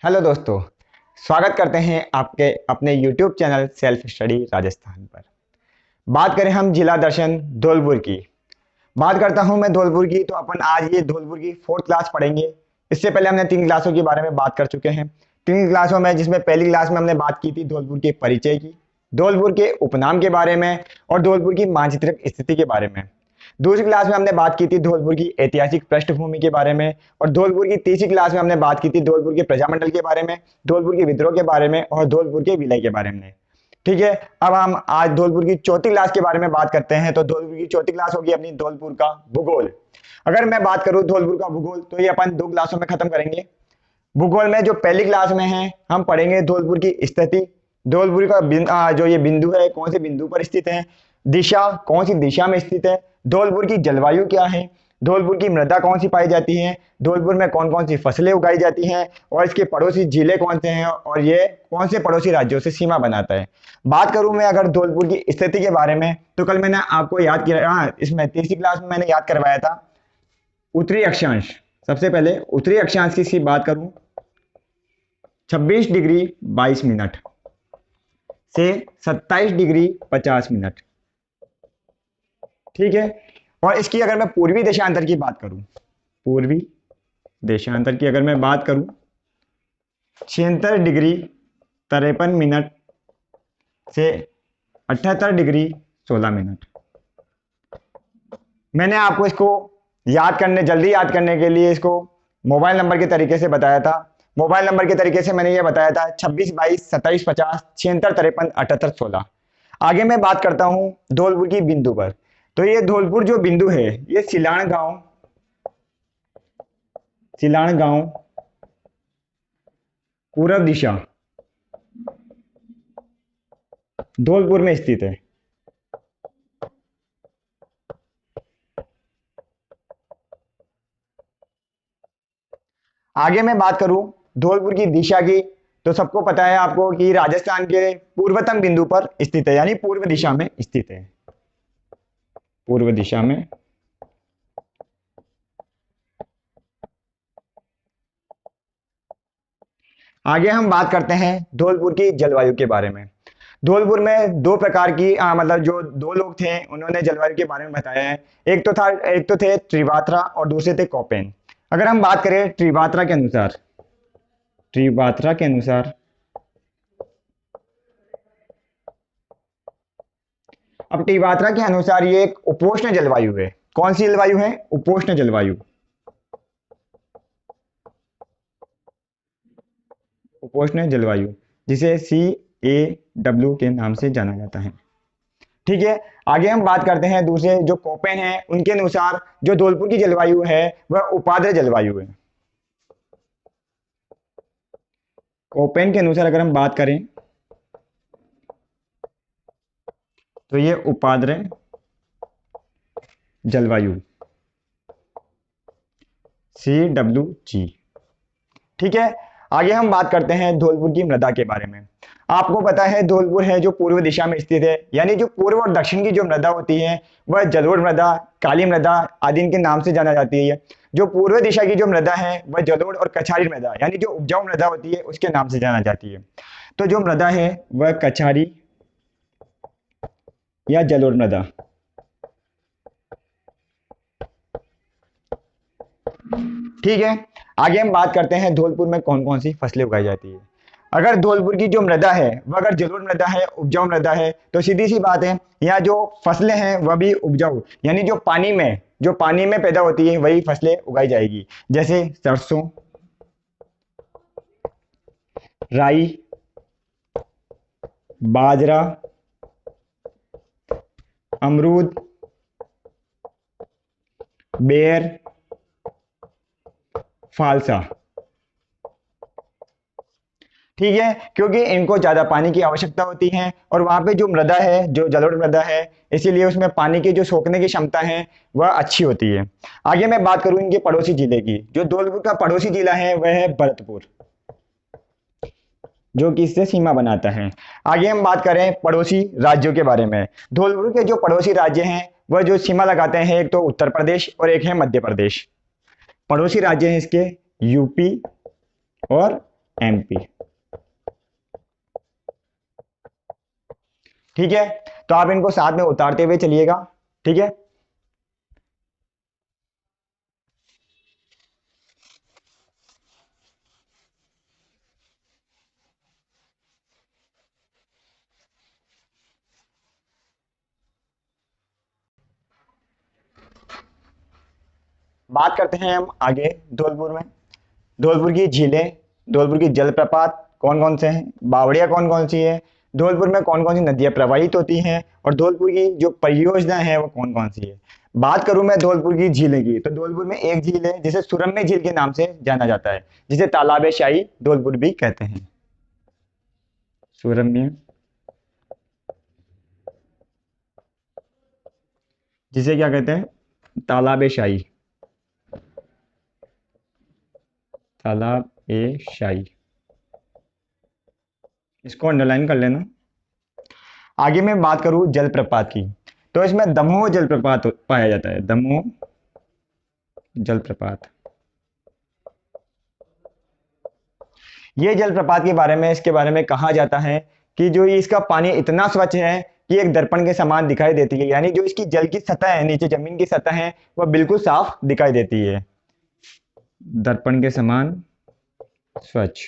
Hello दोस्तों, स्वागत करते हैं आपके अपने YouTube channel self study Rajasthan पर। बात करें हम जिला दर्शन धौलपुर की। बात करता हूं मैं धौलपुर की, तो अपन आज ये धौलपुर की 4th क्लास पढ़ेंगे। इससे पहले हमने 3 क्लासों के बारे में बात कर चुके हैं। 3 क्लासों में, जिसमें पहली क्लास में हमने बात की थी धौलपुर के परिचय की, धौलपुर के उपनाम के बारे में और धौलपुर की मानचित्रिक स्थिति के बारे में। दूसरी क्लास में हमने बात की थी धौलपुर की ऐतिहासिक पृष्ठभूमि के बारे में, और धौलपुर की तीसरी क्लास में हमने बात की थी धौलपुर के प्रजामंडल के बारे में, धौलपुर के विद्रोह के बारे में और धौलपुर के विलय के बारे में। ठीक है, अब हम आज धौलपुर की चौथी क्लास के बारे में बात करते हैं। तो धौलपुर की चौथी क्लास होगी अपनी धौलपुर का भूगोल। अगर मैं बात करूं धौलपुर का भूगोल, तो ये अपन 2 क्लासों में खत्म करेंगे। भूगोल में जो पहली क्लास में है, हम पढ़ेंगे धौलपुर की स्थिति, धौलपुर का जो ये बिंदु है कौन से बिंदु पर स्थित है, दिशा कौन सी दिशा में स्थित है, धौलपुर की जलवायु क्या है, धौलपुर की मृदा कौन सी पाई जाती है, धौलपुर में कौन कौन सी फसलें उगाई जाती हैं और इसके पड़ोसी जिले कौन से हैं और ये कौन से पड़ोसी राज्यों से सीमा बनाता है। बात करूं मैं अगर धौलपुर की स्थिति के बारे में, तो कल मैंने आपको याद किया, इसमें तीसरी क्लास में मैंने याद करवाया था उत्तरी अक्षांश। सबसे पहले उत्तरी अक्षांश की बात करूं, 26 डिग्री 22 मिनट से 27 डिग्री 50 मिनट। ठीक है, और इसकी अगर मैं पूर्वी देशांतर की बात करूं, पूर्वी देशांतर की अगर मैं बात करूं, 76 डिग्री 53 मिनट से 78 डिग्री 16 मिनट। मैंने आपको इसको जल्दी याद करने के लिए इसको मोबाइल नंबर के तरीके से बताया था। मोबाइल नंबर के तरीके से मैंने ये बताया था 26 22 27 50 76 53 78 16। आगे मैं बात करता हूं धौलपुर की बिंदु पर। तो ये धौलपुर जो बिंदु है, ये सिलाण गांव पूर्व दिशा धौलपुर में स्थित है। आगे मैं बात करूं धौलपुर की दिशा की, तो सबको पता है आपको कि राजस्थान के पूर्वतम बिंदु पर स्थित है, यानी पूर्व दिशा में स्थित है। पूर्व दिशा में। आगे हम बात करते हैं धौलपुर की जलवायु के बारे में। धौलपुर में 2 प्रकार की मतलब जो 2 लोग थे उन्होंने जलवायु के बारे में बताया है। एक तो थे त्रिवात्रा और दूसरे थे कोपेन। अगर हम बात करें त्रिवात्रा के अनुसार, अब त्रिवात्रा के अनुसार ये एक उपोष्ण जलवायु है। कौन सी जलवायु है? उपोष्ण जलवायु। उपोष्ण जलवायु, जिसे CAW के नाम से जाना जाता है। ठीक है, आगे हम बात करते हैं दूसरे जो कोपेन है, उनके अनुसार जो धौलपुर की जलवायु है वह उपाद्र जलवायु है। कोपेन के अनुसार अगर हम बात करें तो ये उपाद्र जलवायु CWG। ठीक है, आगे हम बात करते हैं धौलपुर की मृदा के बारे में। आपको पता है धौलपुर है जो पूर्व दिशा में स्थित है, यानी जो पूर्व और दक्षिण की जो मृदा होती है वह जलोढ़ मृदा, काली मृदा आदि के नाम से जाना जाती है। जो पूर्व दिशा की जो मृदा है वह जलोढ़ और कछारी मृदा, यानी जो उपजाऊ मृदा होती है उसके नाम से जाना जाती है। तो जो मृदा है वह कछारी या जलोढ़ मृदा। ठीक है, आगे हम बात करते हैं धौलपुर में कौन कौन सी फसलें उगाई जाती है। अगर धौलपुर की जो मृदा है वह अगर जलोढ़ मृदा है, उपजाऊ मृदा है, तो सीधी सी बात है यहाँ जो फसलें हैं वह भी उपजाऊ, यानी जो पानी में पैदा होती है वही फसलें उगाई जाएगी। जैसे सरसों, राई, बाजरा, अमरूद, बेर, फालसा। ठीक है, क्योंकि इनको ज्यादा पानी की आवश्यकता होती है और वहां पे जो मृदा है जो जलोढ़ मृदा है, इसीलिए उसमें पानी की जो सोखने की क्षमता है वह अच्छी होती है। आगे मैं बात करूं इनके पड़ोसी जिले की। जो धौलपुर का पड़ोसी जिला है वह है भरतपुर, जो कि इससे सीमा बनाता है। आगे हम बात करें पड़ोसी राज्यों के बारे में। धौलपुर के जो पड़ोसी राज्य हैं वह जो सीमा लगाते हैं, एक तो उत्तर प्रदेश और एक है मध्य प्रदेश। पड़ोसी राज्य हैं इसके यूपी और एमपी। ठीक है, तो आप इनको साथ में उतारते हुए चलिएगा। ठीक है, बात करते हैं हम आगे धौलपुर में। धौलपुर की झीलें, धौलपुर की जलप्रपात कौन कौन से हैं, बावड़ियाँ कौन कौन सी है, धौलपुर में कौन कौन सी नदियाँ प्रवाहित होती हैं, और धौलपुर की जो परियोजना है वो कौन कौन सी है। बात करूं मैं धौलपुर की झीलें की, तो धौलपुर में एक झील है जिसे सुरम्य झील के नाम से जाना जाता है, जिसे तालाबे शाही धौलपुर भी कहते हैं। सुरम्य, जिसे क्या कहते हैं, तालाबे शाही, तालाब ए शाही, इसको अंडरलाइन कर लेना। आगे मैं बात करूं जलप्रपात की, तो इसमें दमोह जलप्रपात पाया जाता है, दमोह जलप्रपात। ये जलप्रपात के बारे में, इसके बारे में कहा जाता है कि जो ये इसका पानी इतना स्वच्छ है कि एक दर्पण के समान दिखाई देती है, यानी जो इसकी जल की सतह है, नीचे जमीन की सतह है, वह बिल्कुल साफ दिखाई देती है, दर्पण के समान स्वच्छ।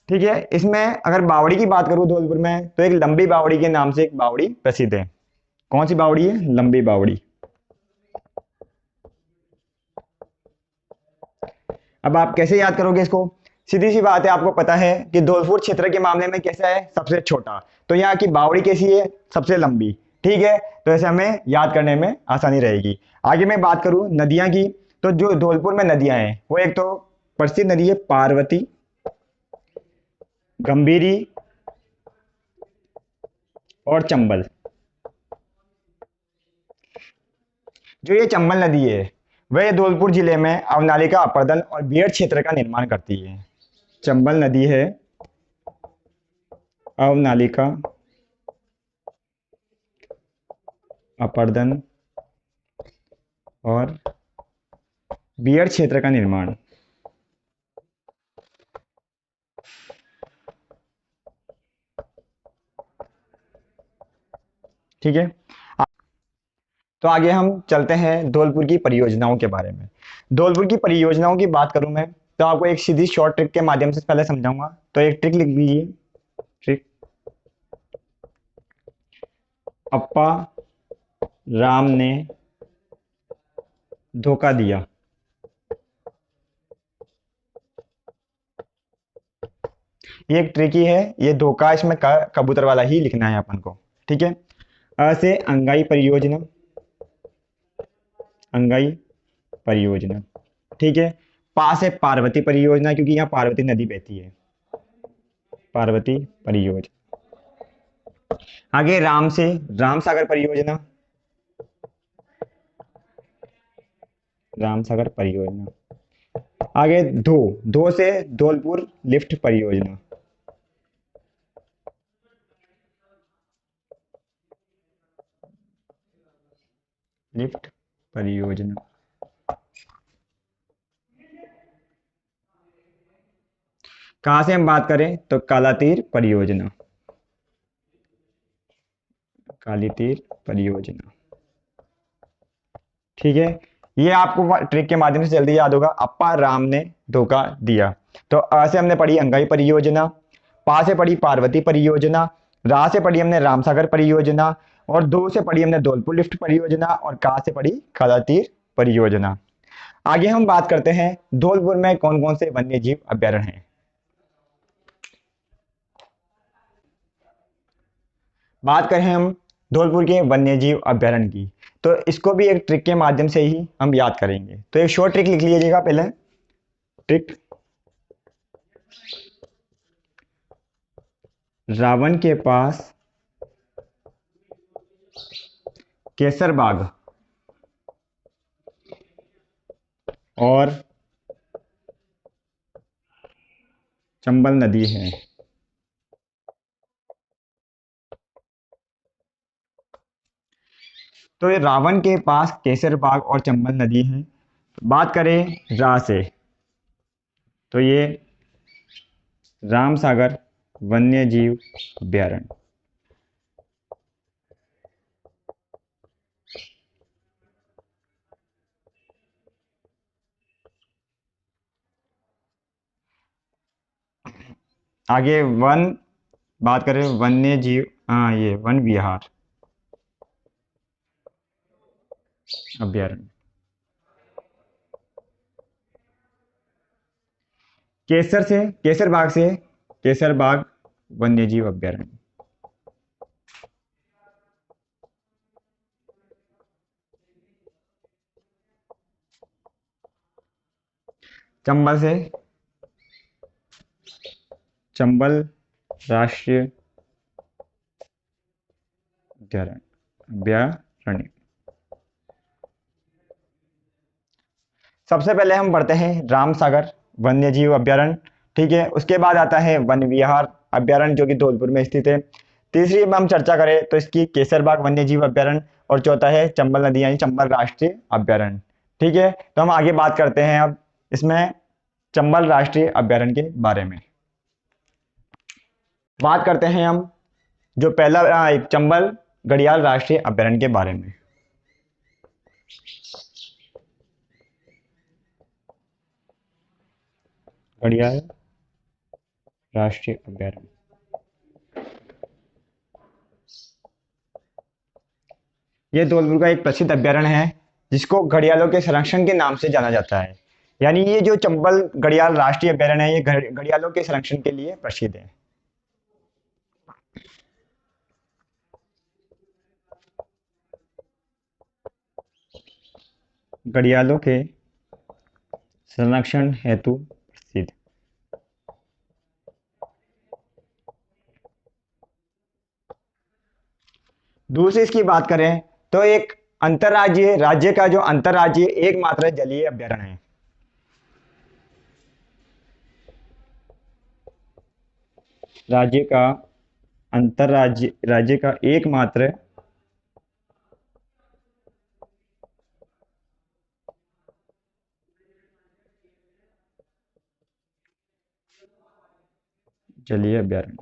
ठीक है, इसमें अगर बावड़ी की बात करूं धौलपुर में, तो एक लंबी बावड़ी के नाम से एक बावड़ी प्रसिद्ध है। कौन सी बावड़ी है, लंबी बावड़ी। अब आप कैसे याद करोगे इसको, सीधी सी बात है, आपको पता है कि धौलपुर क्षेत्र के मामले में कैसा है, सबसे छोटा, तो यहाँ की बावड़ी कैसी है, सबसे लंबी। ठीक है, तो ऐसे हमें याद करने में आसानी रहेगी। आगे मैं बात करूं नदियां की, तो जो धौलपुर में नदियां हैं वो एक तो प्रसिद्ध नदी है पार्वती, गंभीरी और चंबल। जो ये चंबल नदी है वह धौलपुर जिले में अवनालिका अपर्दन और बियड क्षेत्र का निर्माण करती है। चंबल नदी है अवनालिका अपर्दन और बियड क्षेत्र का निर्माण। ठीक है, तो आगे हम चलते हैं धौलपुर की परियोजनाओं के बारे में। धौलपुर की परियोजनाओं की बात करूं मैं, तो आपको एक सीधी शॉर्ट ट्रिक के माध्यम से पहले समझाऊंगा, तो एक ट्रिक लिख लीजिए। ट्रिक, अप्पा राम ने धोखा दिया। ये एक ट्रिकी है, ये धोखा इसमें कबूतर वाला ही लिखना है अपन को। ठीक है, अ से अंगाई परियोजना, अंगाई परियोजना। ठीक है, पा से पार्वती परियोजना, क्योंकि यहाँ पार्वती नदी बहती है, पार्वती परियोजना। आगे राम से राम सागर परियोजना, राम सागर परियोजना। आगे धो, धो से धौलपुर लिफ्ट परियोजना, लिफ्ट परियोजना। कहां से हम बात करें, तो काला तीर परियोजना, काली तीर परियोजना। ठीक है, ये आपको ट्रिक के माध्यम से जल्दी याद होगा। अप्पा राम ने धोखा दिया, तो अ से हमने पढ़ी अंगाई परियोजना, पा से पढ़ी पार्वती परियोजना, रा से पढ़ी हमने रामसागर परियोजना, और दो से पढ़ी हमने धौलपुर लिफ्ट परियोजना, और का से पढ़ी कालातीर परियोजना। आगे हम बात करते हैं धौलपुर में कौन कौन से वन्य जीव अभ्यारण्य हैं। बात करें हम धौलपुर के वन्य जीव अभ्यारण्य की, तो इसको भी एक ट्रिक के माध्यम से ही हम याद करेंगे। तो एक शॉर्ट ट्रिक लिख लीजिएगा पहले। ट्रिक, रावण के पास केसर बाग और चंबल नदी है। तो ये रावण के पास केसर बाग और चंबल नदी है। बात करें रा से, तो ये राम सागर वन्य जीव अभ्यारण्य। आगे वन, बात करें वन्य जीव, हाँ ये वन विहार अभ्यारण्य। केसर बाग से केसर बाग वन्य जीव अभ्यारण्य। चंबल से चंबल राष्ट्रीय अभ्यारण्य। सबसे पहले हम बढ़ते हैं राम सागर वन्य जीव अभ्यारण्य, ठीक है। उसके बाद आता है वन विहार अभ्यारण्य जो कि धौलपुर में स्थित है। तीसरी में हम चर्चा करें तो इसकी केसरबाग वन्य जीव अभ्यारण्य, और चौथा है चंबल नदी यानी चंबल राष्ट्रीय अभ्यारण्य, ठीक है। तो हम आगे बात करते हैं अब इसमें चंबल राष्ट्रीय अभ्यारण्य के बारे में। बात करते हैं हम जो पहला चंबल घड़ियाल राष्ट्रीय अभ्यारण्य के बारे में। घड़ियाल राष्ट्रीय अभ्यारण्य, यह धौलपुर का एक प्रसिद्ध अभ्यारण्य है जिसको घड़ियालों के संरक्षण के नाम से जाना जाता है। यानी ये जो चंबल घड़ियाल राष्ट्रीय अभ्यारण्य है ये घड़ियालों के संरक्षण के लिए प्रसिद्ध है। घड़ियालों के संरक्षण हेतु प्रसिद्ध। दूसरी इसकी बात करें तो एक अंतरराज्यीय राज्य का जो अंतरराज्यीय एकमात्र जलीय अभ्यारण्य है। राज्य का एकमात्र जलीय अभ्यारण्य।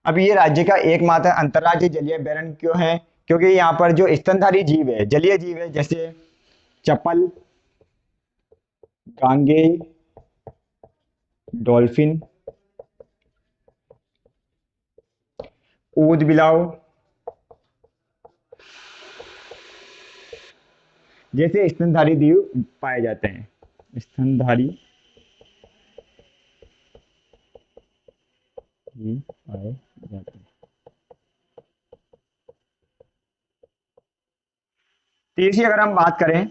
अब ये राज्य का एकमात्र अंतरराज्यीय जलीय अभ्यारण्य क्यों है? क्योंकि यहाँ पर जो स्तनधारी जीव है, जलीय जीव है, जैसे चप्पल, गांगेय, डॉल्फिन, ऊद बिलाव जैसे स्तनधारी जीव पाए जाते हैं। स्तनधारी जीव पाए जाते हैं। तीसरी अगर हम बात करें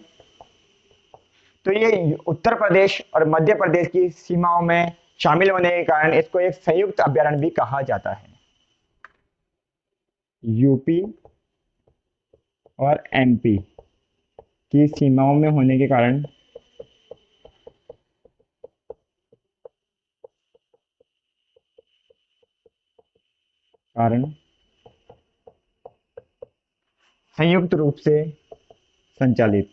तो ये उत्तर प्रदेश और मध्य प्रदेश की सीमाओं में शामिल होने के कारण इसको एक संयुक्त अभ्यारण्य भी कहा जाता है। यूपी और एमपी की सीमाओं में होने के कारण संयुक्त रूप से संचालित।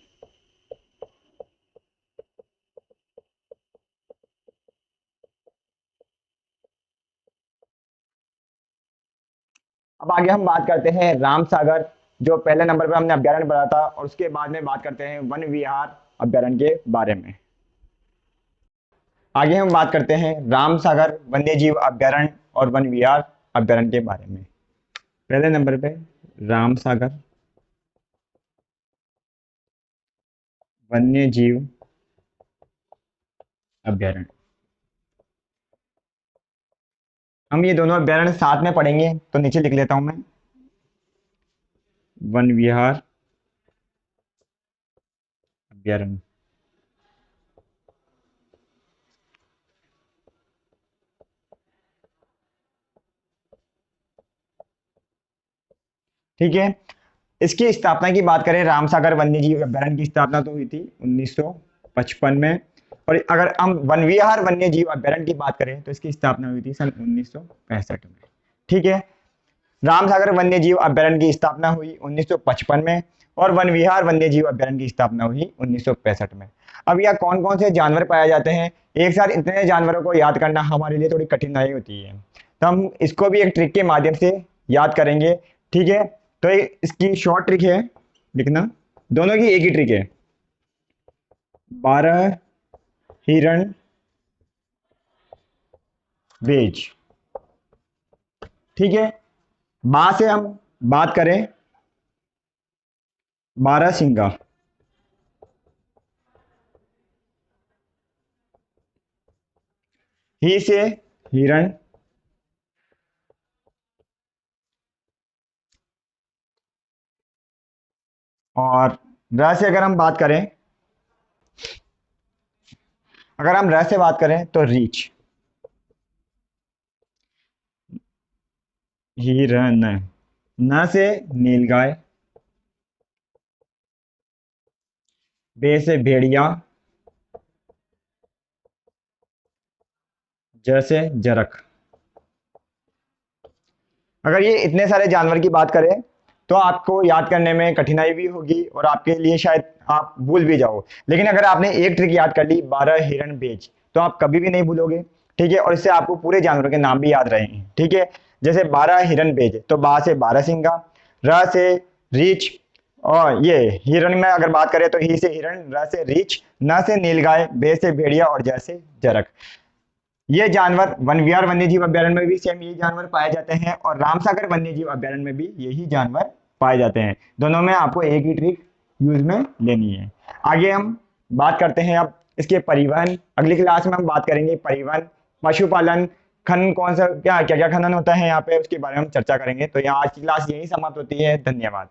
अब आगे हम बात करते हैं राम सागर, जो पहले नंबर पर हमने अभ्यारण्य पढ़ा था, और उसके बाद में बात करते हैं वन विहार अभ्यारण्य के बारे में। आगे हम बात करते हैं राम सागर वन्य जीव अभ्यारण्य और वन विहार अभ्यारण्य के बारे में। पहले नंबर पे राम सागर वन्य जीव अभ्यारण्य। हम ये दोनों अभ्यारण्य साथ में पढ़ेंगे, तो नीचे लिख लेता हूं मैं, वन विहार अभ्यारण्य। ठीक है। इसकी स्थापना की बात करें, रामसागर वन्यजीव अभ्यारण्य की स्थापना तो हुई थी 1955 में, और अगर हम वन विहार वन्यजीव अभ्यारण्य की बात करें तो इसकी स्थापना हुई थी सन 1965 में। ठीक है। रामसागर वन्य जीव अभ्यारण्य की स्थापना हुई 1955 में और वन विहार वन्य जीव अभ्यारण्य की स्थापना हुई 1965 में। अब यह कौन कौन से जानवर पाए जाते हैं, एक साथ इतने जानवरों को याद करना हमारे लिए थोड़ी कठिनाई होती है, तो हम इसको भी एक ट्रिक के माध्यम से याद करेंगे। ठीक है, तो इसकी शॉर्ट ट्रिक है लिखना, दोनों की एक ही ट्रिक है। 12 हिरण बेज। ठीक है, बा से हम बात करें 12 सिंगा। ही से हिरण। और र से अगर हम बात करें, अगर हम र से बात करें तो रीछ। हिरण। न से नीलगाय। बे से भेड़िया। ज से जरख। अगर ये इतने सारे जानवर की बात करें तो आपको याद करने में कठिनाई भी होगी और आपके लिए शायद आप भूल भी जाओ, लेकिन अगर आपने एक ट्रिक याद कर ली 12 हिरण बेज तो आप कभी भी नहीं भूलोगे। ठीक है, और इससे आपको पूरे जानवरों के नाम भी याद रहेंगे। ठीक है, जैसे 12 हिरण बेज तो बा से 12 सिंगा, र से रीछ, और ये हिरण में अगर बात करें तो ही से हिरण, र से रीछ, न से नीलगाय, बे से भेड़िया और ज से जरख। ये जानवर वन विहार वन्य जीव अभ्यारण्य में भी सेम यही जानवर पाए जाते हैं और रामसागर वन्य जीव अभ्यारण्य में भी यही जानवर पाए जाते हैं। दोनों में आपको एक ही ट्रिक यूज में लेनी है। आगे हम बात करते हैं अब इसके परिवहन। अगली क्लास में हम बात करेंगे परिवहन, पशुपालन, खनन, कौन सा क्या क्या क्या खनन होता है यहाँ पे, उसके बारे में हम चर्चा करेंगे। तो यहाँ आज की क्लास यही समाप्त होती है। धन्यवाद।